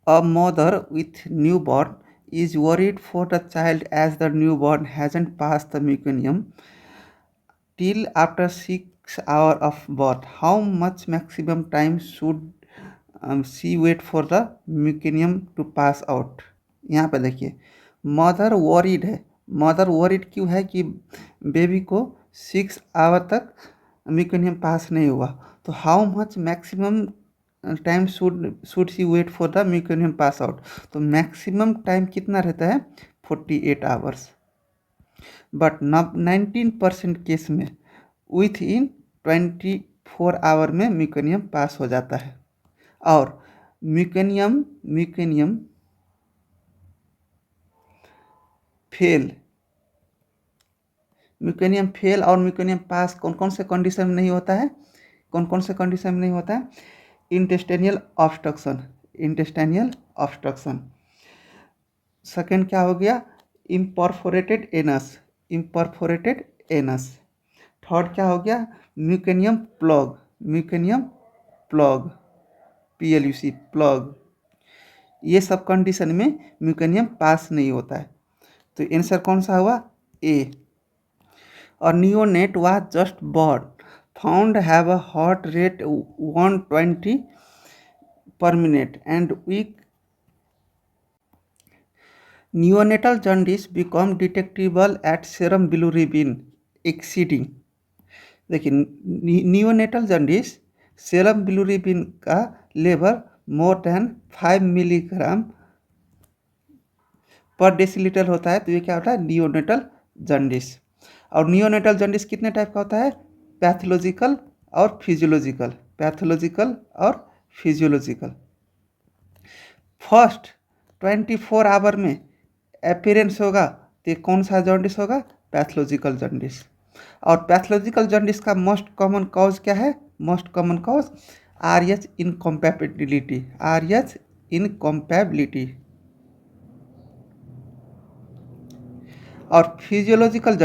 A mother with newborn is worried for the child as the newborn hasn't passed the meconium till after 6 hours of birth. How much maximum time should she wait for the meconium to pass out? यहाँ पे देखिए, mother worried है। Mother worried क्यों है कि baby को 6 our तक meconium पास नहीं हुआ। तो how much maximum time should she wait for the meconium pass out. तो मैक्सिमम टाइम कितना रहता है? 48 आवर्स। बट 19% केस में विथ इन 24 आवर में meconium पास हो जाता है। और meconium फेल और meconium पास कौन कौन से कंडीशन में नहीं होता है? कौन कौन से कंडीशन में नहीं होता है? Intestinal obstruction. सेकेंड क्या हो गया? Imperforated anus. थर्ड क्या हो गया? म्यूकेनियम प्लग प्लग। ये सब कंडीशन में म्यूकेनियम पास नहीं होता है। तो आंसर कौन सा हुआ? ए। और neonate was just born found have a heart rate 120 per minute and weak. Neonatal jaundice become detectable at serum bilirubin exceeding। देखिए, नियोनेटल जॉन्डिस सेरम बिलुरिबिन का लेवल मोर देन 5 मिलीग्राम पर डेसीलीटर होता है। तो ये क्या होता है? Neonatal jaundice. और नियोनेटल जॉन्डिस कितने टाइप का होता है? पैथोलॉजिकल और फिजियोलॉजिकल। फर्स्ट 24 आवर में अपीयरेंस होगा तो कौन सा जॉन्डिस होगा? Pathological jaundice. और पैथोलॉजिकल जॉन्डिस का मोस्ट कॉमन कॉज क्या है? Most common cause RH इनकम्पैबिलिटी। और physiological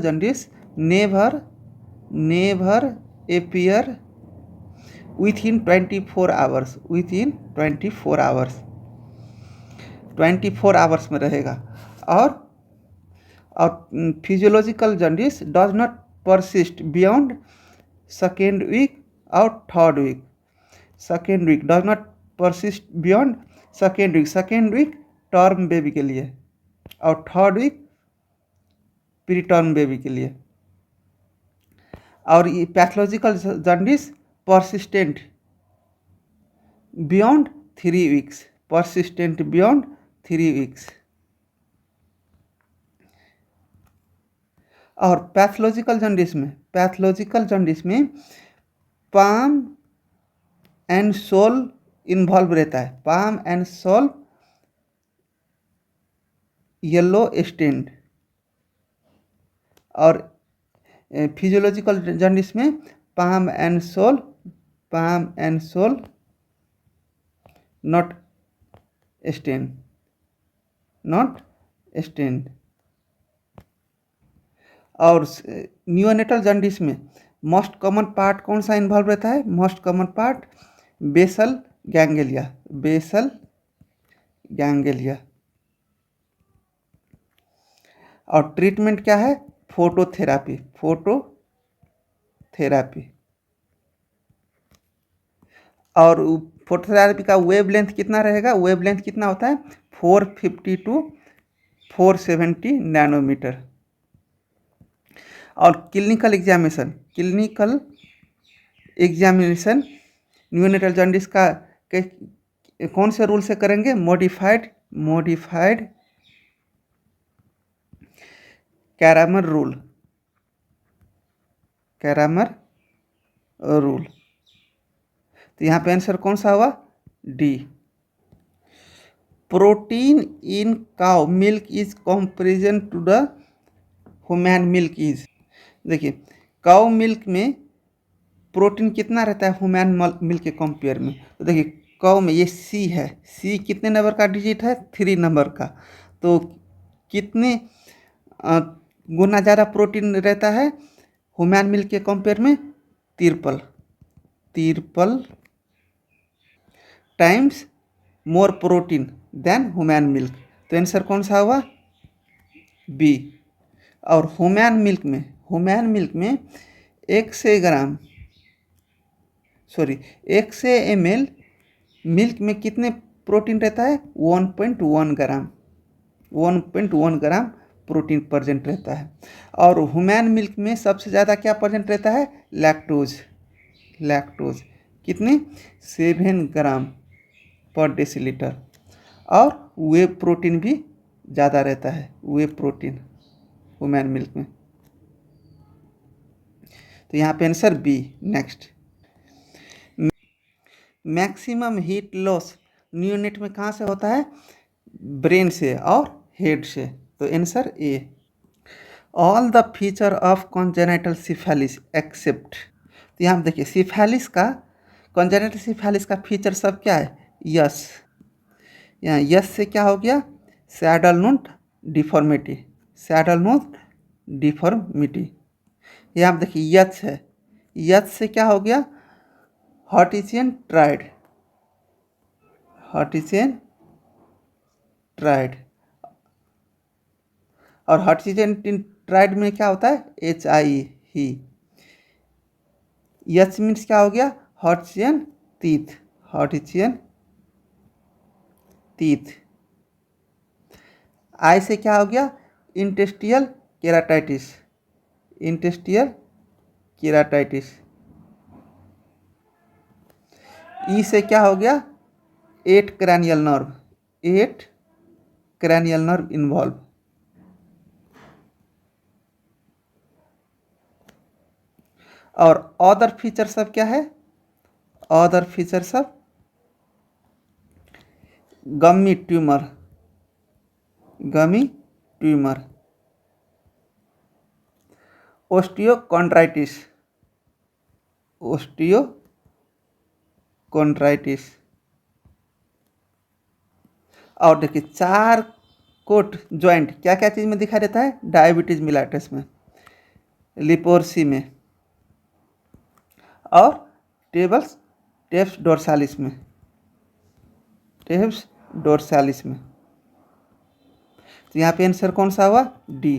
jaundice never appear with in 24 hours 24 hours में रहेगा। और physiological jaundice does not persist beyond second week और third week. Does not persist beyond second week term baby के लिए और third week pre term baby के लिए। और ये pathological jaundice persistent beyond 3 weeks. और पैथोलॉजिकल जॉन्डिस में पाम एंड सोल इन्वॉल्व रहता है। Palm and sole yellow stained. और फिजियोलॉजिकल जॉन्डिस में palm and sole not stained. और नियोनेटल जॉन्डिस में मोस्ट कॉमन पार्ट कौन सा इन्वॉल्व रहता है? Most common part basal ganglia. और ट्रीटमेंट क्या है? फोटोथेरापी। और फोटोथेरापी का वेवलेंथ कितना रहेगा? वेवलेंथ कितना होता है? 450 to 470 नैनोमीटर। और क्लिनिकल एग्जामिनेशन नियोनेटल जॉन्डिस का कौन से रूल से करेंगे? Modified Kramer rule. तो यहाँ पे आंसर कौन सा हुआ? D. Protein in cow milk is comparison to the human milk is. देखिए, काउ मिल्क में प्रोटीन कितना रहता है ह्यूमन मिल्क के कंपेयर में? तो देखिए, काउ में ये सी है। सी कितने नंबर का डिजिट है? 3 नंबर का। तो कितने गुना ज़्यादा प्रोटीन रहता है ह्यूमन मिल्क के कंपेयर में? 53। Times more protein than human milk. तो आंसर कौन सा हुआ? बी। और ह्यूमन मिल्क में 100 ग्राम, सॉरी 100 ml मिल्क में कितने प्रोटीन रहता है? 1.1 ग्राम, 1.1 ग्राम प्रोटीन प्रेजेंट रहता है। और ह्यूमन मिल्क में सबसे ज़्यादा क्या प्रेजेंट रहता है? लैक्टोज कितने? 7 ग्राम पर डेसीलीटर। और वे प्रोटीन भी ज़्यादा रहता है, वे प्रोटीन ह्यूमन मिल्क में। तो यहाँ पे answer B. Next, maximum heat loss neonate में कहाँ से होता है? ब्रेन से और हेड से। तो answer A. All the feature of congenital syphilis except. तो यहाँ देखिए सिफेलिस का, कॉन्जेनाइटल सिफेलिस का फीचर सब क्या है? यस। यहाँ यस से क्या हो गया? Saddle note deformity, saddle note deformity. यहाँ देखिए यच है, यच से क्या हो गया? हर्टिशियन ट्राइड, हर्टिशियन ट्राइड। और हर्टिशियन ट्राइड में क्या होता है? HI ही। यच मीन्स क्या हो गया? हर्टिशियन तीथ, हर्टिशियन तीथ। आई से क्या हो गया? इंटेस्टियल केराटाइटिस, इंटेस्टियल केराटाइटिस। ई से क्या हो गया? 8 cranial nerve, 8 cranial nerve involve. और अदर फीचर सब क्या है? अदर फीचर सब गमी ट्यूमर, गमी ट्यूमर, ओस्टियोकॉन्ड्राइटिस, ओस्टियोकॉन्ड्राइटिस। और देखिए 4 कोट ज्वाइंट क्या क्या चीज़ में दिखाई देता है? डायबिटीज मिलाइटिस में, लिपोर्सी में, और टेप्स डोर्सालिस में, टेप्स डोर्सालिस में। तो यहाँ पे आंसर कौन सा हुआ? D.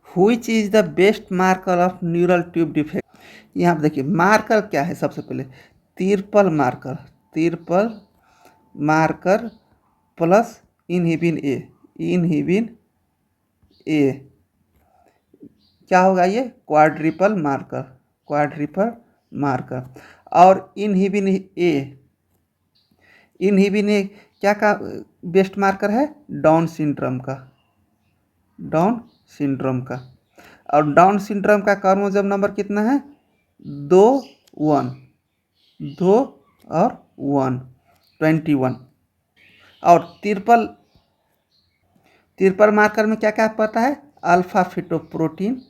Which is the best marker of neural tube defect. यहाँ पे देखिए मार्कर क्या है? सबसे पहले triple marker, triple marker plus inhibin A, inhibin A. क्या होगा ये? Quadruple marker, quadruple marker. और इनहिबिन ए, इनहिबिन ए क्या का बेस्ट मार्कर है? डाउन सिंड्रोम का, डाउन सिंड्रोम का। और डाउन सिंड्रोम का क्रोमोसोम नंबर कितना है? 2 1, 2 और 1, 21। और तिरपल, तिरपल मार्कर में क्या क्या पता है? अल्फा फिटोप्रोटीन,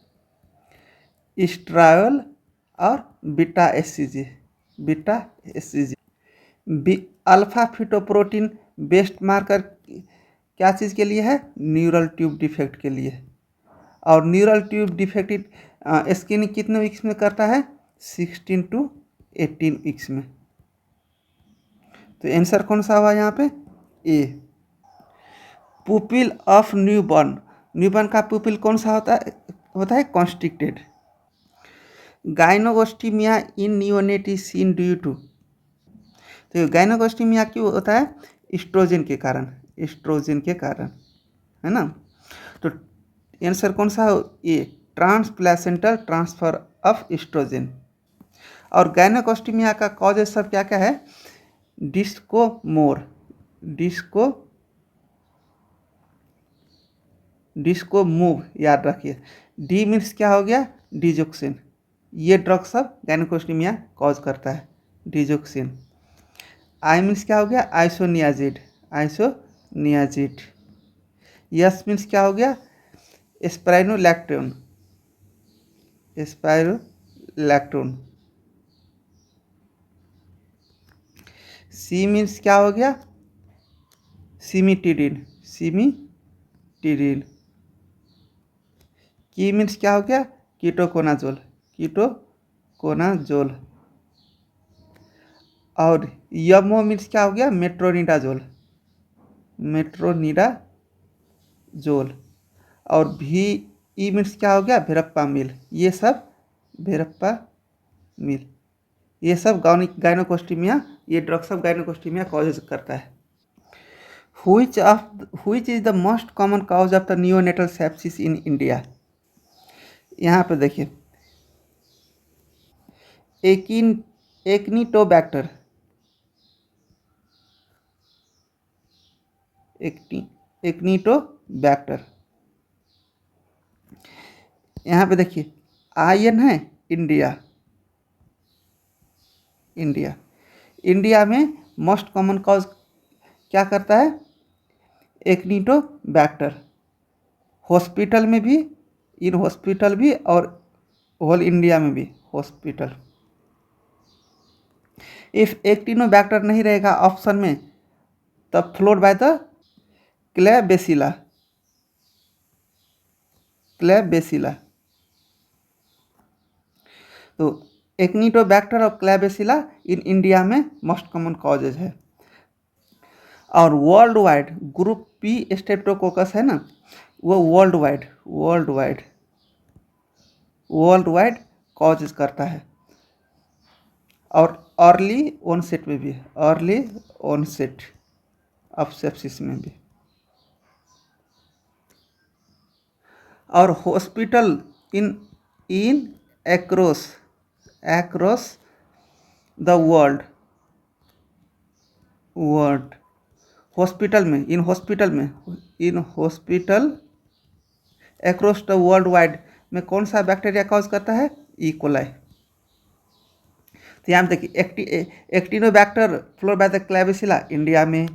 स्ट्रायल और beta HCG, beta HCG. Alpha fetoprotein best marker क्या चीज़ के लिए है? न्यूरल ट्यूब डिफेक्ट के लिए। और न्यूरल ट्यूब डिफेक्ट स्कैनिंग कितने वीक्स में करता है? 16 to 18 वीक्स में। तो आंसर कौन सा हुआ यहाँ पे? A. Pupil of newborn, newborn का पुपिल कौन सा होता है? होता है कॉन्स्ट्रिक्टेड। गाइनोगोस्टीमिया in neonate is seen due to. तो गाइनोगोस्टीमिया क्यों होता है? एस्ट्रोजन के कारण, एस्ट्रोजन के कारण, है ना। तो आंसर कौन सा? ए, ट्रांसप्लेसेंटल ट्रांसफर ऑफ एस्ट्रोजन। और गाइनोकोस्टीमिया का कॉजेज सब क्या क्या है? डिस्को मोर, डिस्को, डिस्को मूव, याद रखिए। डी मीन्स क्या हो गया? डिजोक्सिन। ये ड्रग सब गाइनोकोस्टीमिया कॉज करता है, डिजोक्सिन। आई मीन्स क्या हो गया? Isoniazid, isoniazid. यस मीन्स क्या हो गया? स्पाइरोलैक्टोन, स्पाइरोलैक्टोन। सी मीन्स क्या हो गया? सिमिटिडिन, सिमिटिडिन। की मीन्स क्या हो गया? Ketoconazole, ketoconazole. और यमो मीन्स क्या हो गया, मेट्रोनिडाजोल, मेट्रोनिडाजोल। और भी ई मीन्स क्या हो गया, भेरप्पा मिल। ये सब भेरप्पा मिल, ये सब गायनोकोस्टीमिया, ये ड्रग सब गायनोकोस्टीमिया कॉजेज करता है। Which is the most common cause of the neonatal sepsis in India. यहाँ पे देखिए, एकिन एक्नीटोबैक्टर, एक्नीटोबैक्टर। यहाँ पे देखिए, आयन है इंडिया, इंडिया, इंडिया में मोस्ट कॉमन कॉज क्या करता है, एक्नीटोबैक्टर। हॉस्पिटल में भी, इन हॉस्पिटल भी, और होल इंडिया में भी हॉस्पिटल। इफ एक्टिनोबैक्टर नहीं रहेगा ऑप्शन में, तब फ्लोड बाय द क्लेबेसिला, क्लेबेसिला। तो एक्नीटोबैक्टर और क्लेबेसिला इन इंडिया में मोस्ट कॉमन कॉजेज है। और world wide group P Streptococcus है ना, वो world wide, world wide causes करता है। और अर्ली ऑनसेट में भी, अर्ली ऑनसेट ऑफ सेप्सिस में भी। और hospital in in across, across the world, world, hospital में, इन हॉस्पिटल में, in hospital across the world wide में कौन सा बैक्टीरिया कॉज करता है, ई कोलाई। तो यहाँ देखिए, एक्टिनोबैक्टर फ्लोर बाय द क्लेबेसिला इंडिया में,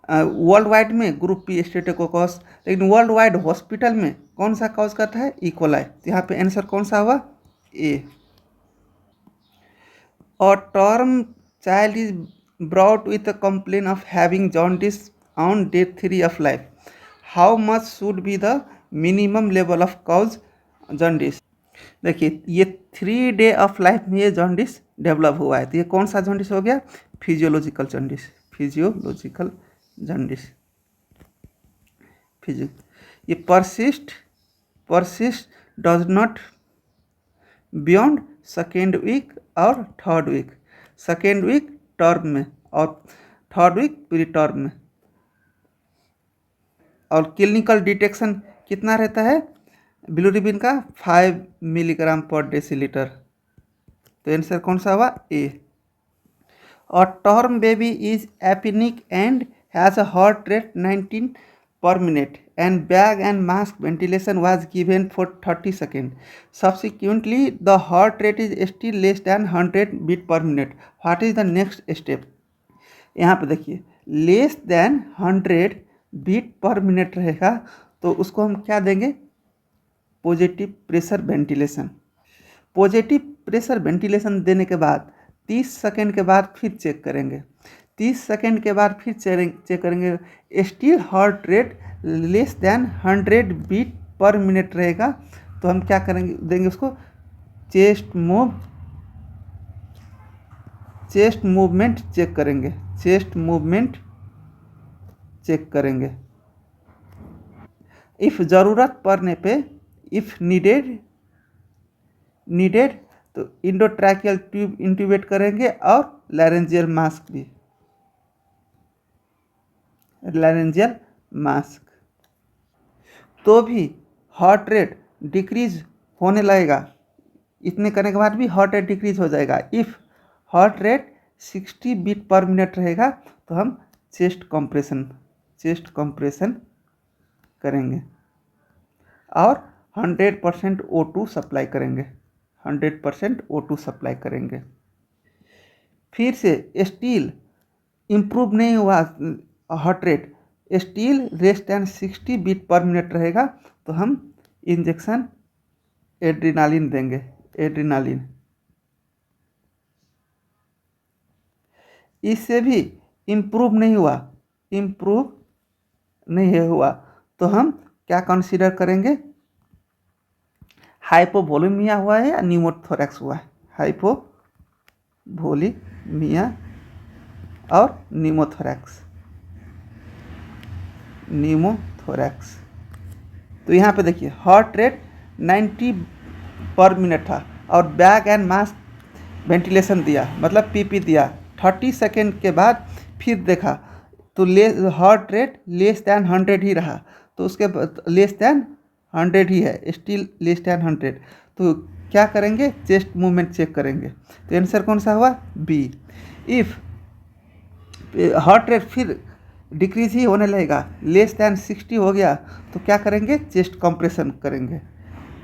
वर्ल्ड वाइड में ग्रुप पी स्ट्रेप्टोकोकस, लेकिन वर्ल्ड वाइड हॉस्पिटल में कौन सा कॉज करता है, ई कोलाई। तो यहाँ पे आंसर कौन सा हुआ, ए। A term child is brought with a complaint of having jaundice on day 3 of life. How much should be the minimum level of cause jaundice? देखिए, ये 3 day ऑफ लाइफ में ये जॉन्डिस डेवलप हुआ है, तो ये कौन सा जॉन्डिस हो गया, physiological jaundice, physiological jaundice, physio. ये persist does not beyond second week और third week, second week term में और थर्ड वीक प्री टर्म में। और क्लिनिकल डिटेक्शन कितना रहता है बिलिरुबिन का, 5 मिलीग्राम पर डेसीलीटर। तो आंसर कौन सा हुआ, ए। और term baby is apnoeic and has a heart rate 19 per minute and bag and mask ventilation was given for 30 seconds. Subsequently, the heart rate is still less than 100 beat per minute. What is the next step? यहाँ पे देखिए, less than 100 beat per minute रहेगा तो उसको हम क्या देंगे, positive pressure ventilation. Positive pressure ventilation देने के बाद 30 सेकेंड के बाद फिर चेक करेंगे, 30 सेकेंड के बाद फिर चेक करेंगे, still heart rate less than 100 beat per minute रहेगा तो हम क्या करेंगे, देंगे उसको चेस्ट मूवमेंट चेक करेंगे, चेस्ट मूवमेंट चेक करेंगे। इफ़ ज़रूरत पड़ने पे, इफ़ नीडेड तो इंडोट्रैकियल ट्यूब इंट्यूबेट करेंगे और लैरेंजियल मास्क भी, लैरेंजियल मास्क। तो भी हार्ट रेट डिक्रीज होने लगेगा, इतने करने के बाद भी हार्ट रेट डिक्रीज हो जाएगा। If heart rate 60 beat per minute रहेगा तो हम चेस्ट कंप्रेशन करेंगे और 100% O2 सप्लाई करेंगे, 100% O2 सप्लाई करेंगे। फिर से स्टील इम्प्रूव नहीं हुआ heart rate, still less than 60 beat per minute रहेगा तो हम इंजेक्शन एड्रीनालिन देंगे, एड्रीनालिन। इससे भी इम्प्रूव नहीं हुआ तो हम क्या कंसीडर करेंगे, हाइपोवोलेमिया हुआ है या न्यूमोथोरैक्स हुआ है, हाइपोवोलेमिया और न्यूमोथोरैक्स। न्यूमोथोरैक्स। तो यहाँ पे देखिए हार्ट रेट 90 पर मिनट था और बैग एंड मास्क वेंटिलेशन दिया, मतलब पीपी दिया। 30 सेकेंड के बाद फिर देखा तो हार्ट रेट लेस दैन 100 ही रहा, तो उसके लेस दैन 100 ही है, स्टिल लेस दैन 100। तो क्या करेंगे, चेस्ट मूवमेंट चेक करेंगे। तो आंसर कौन सा हुआ, बी। इफ़ हार्ट रेट फिर डिक्रीज ही होने लगेगा, लेस दैन 60 हो गया, तो क्या करेंगे, चेस्ट कंप्रेशन करेंगे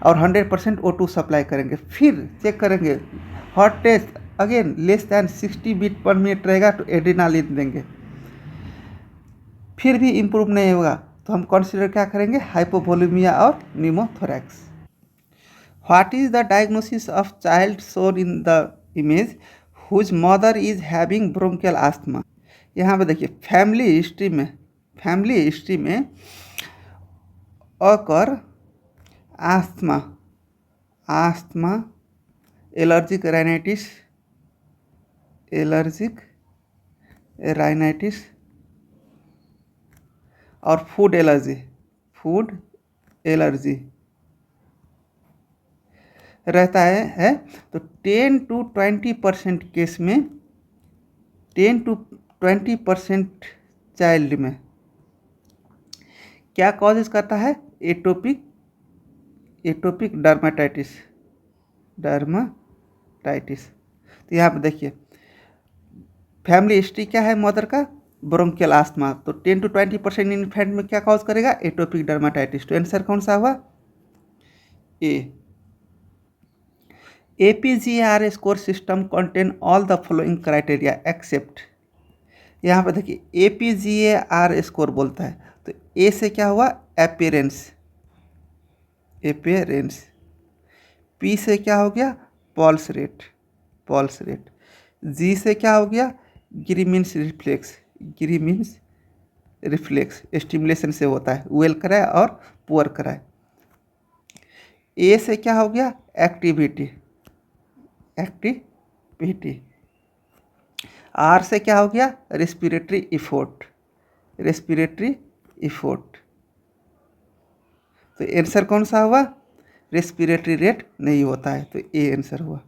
और 100% O2 सप्लाई करेंगे। फिर चेक करेंगे heart rate again less than 60 beat per minute रहेगा तो एड्रेनालिन देंगे, फिर भी इम्प्रूव नहीं होगा तो हम कंसिडर क्या करेंगे, हाइपोवोलेमिया और pneumothorax. What is the diagnosis of child shown in the image whose mother is having bronchial asthma. यहाँ पे देखिए फैमिली हिस्ट्री में अकर आस्थमा, एलर्जिक राइनाइटिस और फूड एलर्जी रहता है। तो 10 to 20% केस में, 10 to 20% चाइल्ड में क्या कॉजेज करता है, एटोपिक डर्माटाइटिस। तो यहाँ पे देखिए फैमिली हिस्ट्री क्या है मदर का, ब्रोंकियल आस्थमा, तो 10 to 20% इन्फेंट में क्या कॉज करेगा, एटोपिक डर्माटाइटिस। तो आंसर कौन सा हुआ, A. APGAR score system contain all the following criteria except. यहाँ पे देखिए APGAR स्कोर बोलता है, तो ए से क्या हुआ, अपीयरेंस, पी से क्या हो गया, पल्स रेट, जी से क्या हो गया, ग्रीमिन्स रिफ्लेक्स स्टिमुलेशन से होता है, वेल कराए और पुअर कराए। ए से क्या हो गया, एक्टिविटी। आर से क्या हो गया, रेस्पिरेटरी इफोर्ट। तो आंसर कौन सा हुआ, रेस्पिरेटरी रेट नहीं होता है, तो ए आंसर हुआ।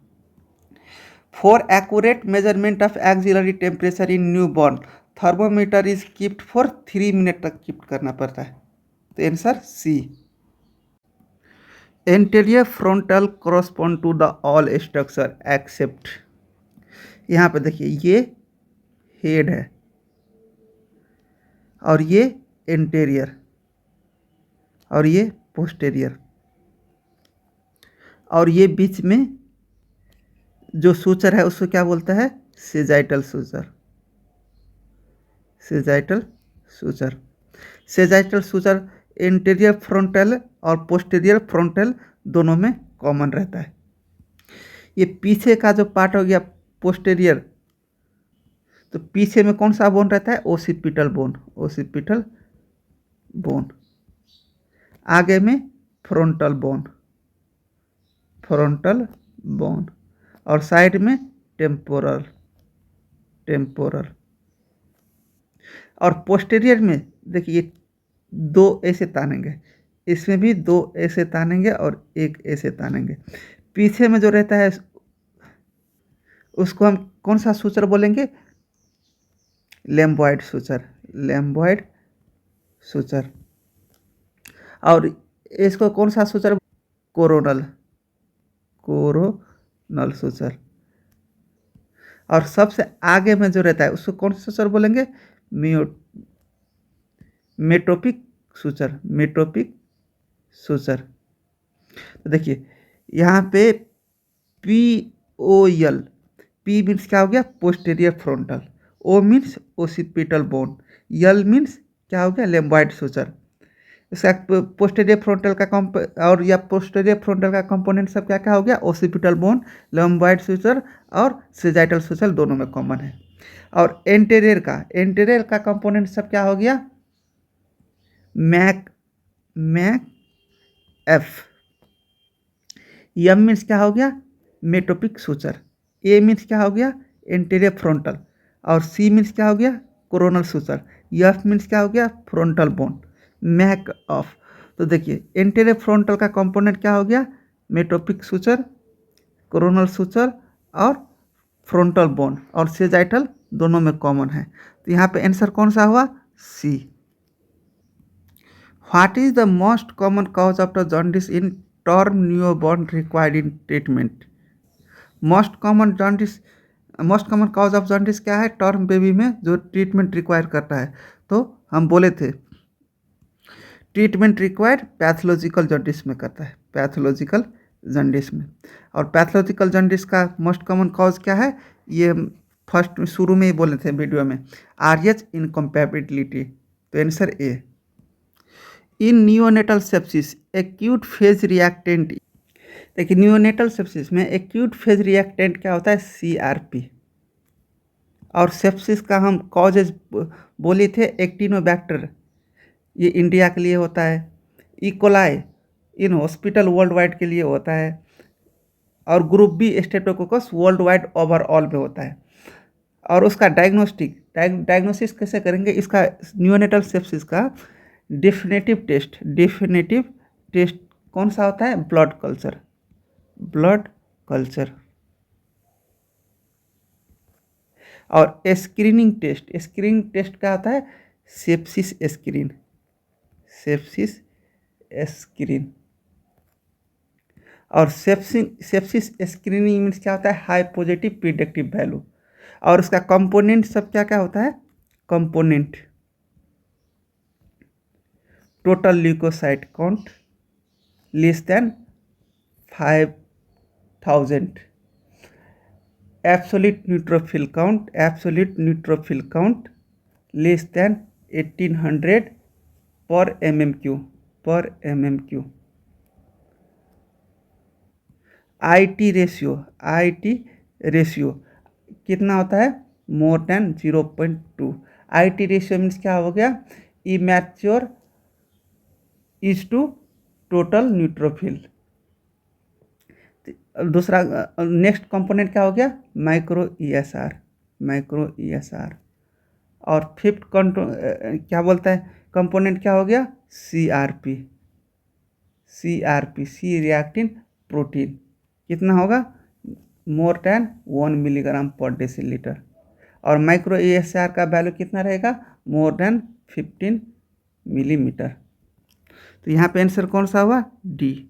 For accurate measurement of axillary temperature in new born thermometer is keeped for 3 minute तक कीप्ड करना पड़ता है, तो answer C. Anterior frontal correspond to the all structure except. यहाँ पे देखिए ये हेड है और ये एंटीरियर और ये पोस्टेरियर, और ये बीच में जो सूचर है उसको क्या बोलता है, सेजाइटल सूचर इंटीरियर फ्रंटल और पोस्टीरियर फ्रंटल दोनों में कॉमन रहता है। ये पीछे का जो पार्ट हो गया पोस्टीरियर, तो पीछे में कौन सा बोन रहता है, ओसिपिटल बोन। आगे में फ्रंटल बोन और साइड में टेम्पोरल। और पोस्टीरियर में देखिए दो ऐसे तानेंगे, इसमें भी दो ऐसे तानेंगे और एक ऐसे तानेंगे। पीछे में जो रहता है उसको हम कौन सा सूचर बोलेंगे, लैम्बॉइड सूचर। और इसको कौन सा सूचर, कोरोनल सूचर। और सबसे आगे में जो रहता है उसको कौन सा सूचर बोलेंगे, मेटोपिक सूचर। तो देखिए यहाँ पे POL, P मीन्स क्या हो गया, posterior frontal, O means occipital bone, L means क्या हो गया, लैम्बॉइड सूचर। इसका पोस्टीरियर फ्रंटल का पोस्टीरियर फ्रंटल का कंपोनेंट सब क्या क्या हो गया, ओसिपिटल बोन, लैम्बॉइड सूचर और सेजाइटल सूचर दोनों में कॉमन है। और एंटीरियर का कंपोनेंट सब क्या हो गया, मैक एफ। एम मीन्स क्या हो गया, मेटोपिक सूचर। ए मीन्स क्या हो गया, एंटीरियर फ्रंटल। और सी मीन्स क्या हो गया, कोरोनल सुचर। एफ मीन्स क्या हो गया, फ्रंटल बोन। मैक ऑफ, तो देखिए एंटेरियर फ्रंटल का कंपोनेंट क्या हो गया, मेटोपिक सुचर, कोरोनल सुचर और फ्रंटल बोन, और सेजाइटल दोनों में कॉमन है। तो यहाँ पे आंसर कौन सा हुआ, C. What is the most common cause of the jaundice in term newborn required in treatment. Most common cause of jaundice क्या है, टर्म बेबी में जो ट्रीटमेंट रिक्वायर करता है। तो हम बोले थे ट्रीटमेंट रिक्वायर्ड पैथोलॉजिकल जॉन्डिस में करता है, पैथोलॉजिकल जॉन्डिस में। और पैथोलॉजिकल जॉन्डिस का मोस्ट कॉमन कॉज क्या है, ये फर्स्ट शुरू में ही बोले थे वीडियो में, आरएच इनकम्पैटिबिलिटी। तो आंसर ए। इन neonatal sepsis acute phase reactant, देखिए नियोनेटल सेप्सिस में एक्यूट फेज रिएक्टेंट क्या होता है, सीआरपी। और सेप्सिस का हम कॉजेज बोले थे एक्टिनोबैक्टर, ये इंडिया के लिए होता है। E coli in hospital world wide के लिए होता है। और group B streptococcus world wide overall में होता है। और उसका डायग्नोसिस कैसे करेंगे, इसका न्यूनेटल सेप्सिस का डेफिनेटिव टेस्ट कौन सा होता है, ब्लड कल्चर। और स्क्रीनिंग टेस्ट क्या होता है, सेप्सिस स्क्रीन। और सेप्सिस स्क्रीनिंग मीन्स क्या होता है, हाई पॉजिटिव प्रिडिक्टिव वैल्यू। और उसका कंपोनेंट सब क्या क्या होता है, component total leukocyte count less than 5000, absolute neutrophil count less than 1800 per MMQ। IT ratio कितना होता है, more than 0.2। IT ratio means क्या हो गया, immature is to total neutrophil. दूसरा नेक्स्ट कंपोनेंट क्या हो गया, माइक्रो ईएसआर। और फिफ्थ क्या बोलता है कंपोनेंट, क्या हो गया, सीआरपी सी रिएक्टिन प्रोटीन। कितना होगा, मोर देन 1 मिलीग्राम पर डेसीलीटर। और माइक्रो ईएसआर का वैल्यू कितना रहेगा, मोर देन 15 मिलीमीटर। तो यहाँ पे आंसर कौन सा हुआ, डी।